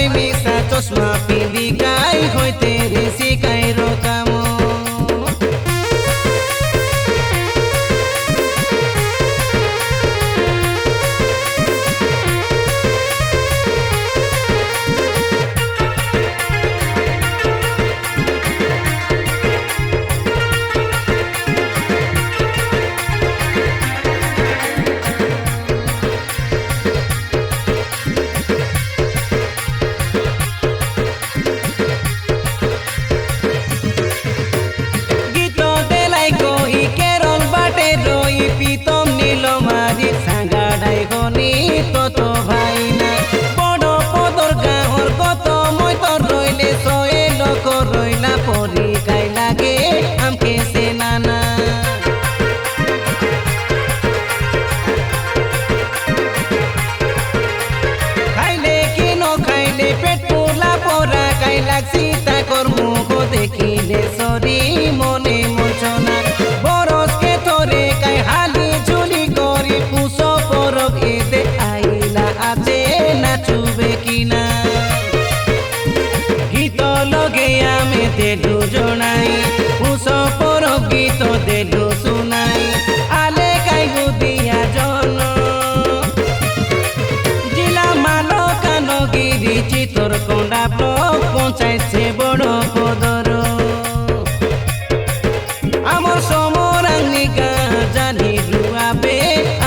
भाई मिसा चश्मा पिंदी गाई होते रे सिकाई रो कामो सीता कर मुख देखिले सरी मने मोचना बरस के थोरे काई हाली झुली करी पुसो परब एदे आइला आजे नाचुबे किना गीत लगे आमे देलु जनाई पुसो परब गीत देलु सुनाई आले काई गुदिया जन जिला मालो कानगिरी चितोर कोंडा ब्लक पंचायत बड़ पदर आमर समरांगनी गाँ जानी रुआबे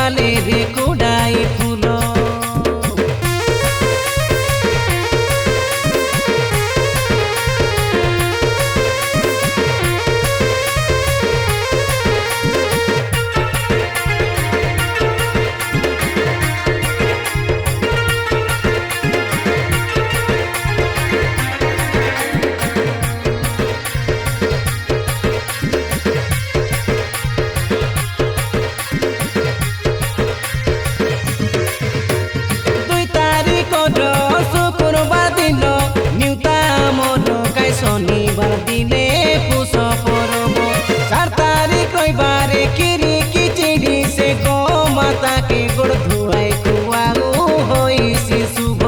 आले रे कुडाई फुल शनिवार दिने पुष परब 4 तारिख रविवारे किरी किचिड़ी से गो माता के गोड़ धुआई कुआऊ होइसी शुभ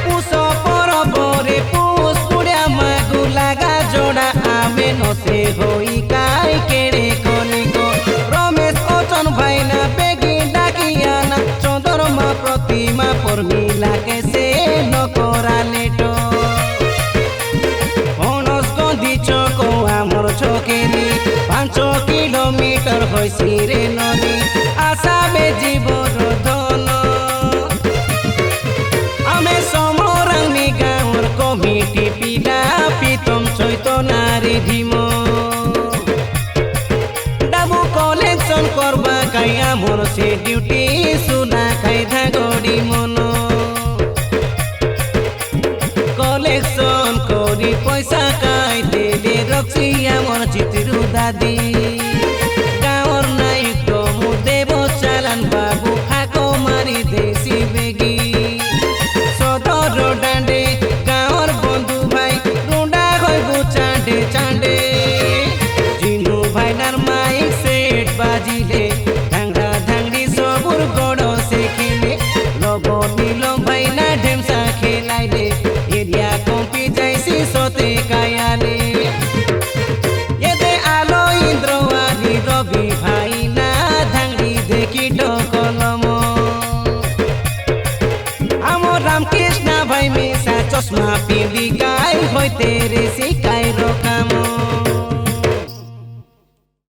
पुष परब रे पुष पुड़िया मागु लागा जोड़ा आमे नसे होई काई केड़े कलिको रमेश ओचन भाईना बेगी डाकिया ना प्रतिमा पर मिला कैसे नकरा लेटो हनस गंधी चको आमर छकेली 5 किलोमीटर होइसी रे नदी आसाबे जीवन धन आमे समरांगनी गाँवर कमिटी पिला प्रीतम चैतनारी ढिम डाबू कलेक्शन करबा काई आमर से ड्यूटी सुना खाई धागड़ी मन कलेक्शन करी पैसा काई देले रक्षी आमर चित्रु दादी गाँवर नायक मुदेव चालान बाबू खाको मारी देसी बेगी सदर डांडे गाँवर बंधु भाई रुंडा गइबु चांडे चांडे जिनु भाईनार माइक सेट बाजिले धांगड़ा धांगड़ी सबुर गड़ से खेले लगो नीलम भाईना ढेमसा खेलाइले एरिया कंपी जाइसी सते कायाले येदे आलो इंद्रवाली रवि भाईना धांगड़ी देखी ढकलम आमो रामकृष्ण भाई मिसा चश्मा पिंदी गाई होते रे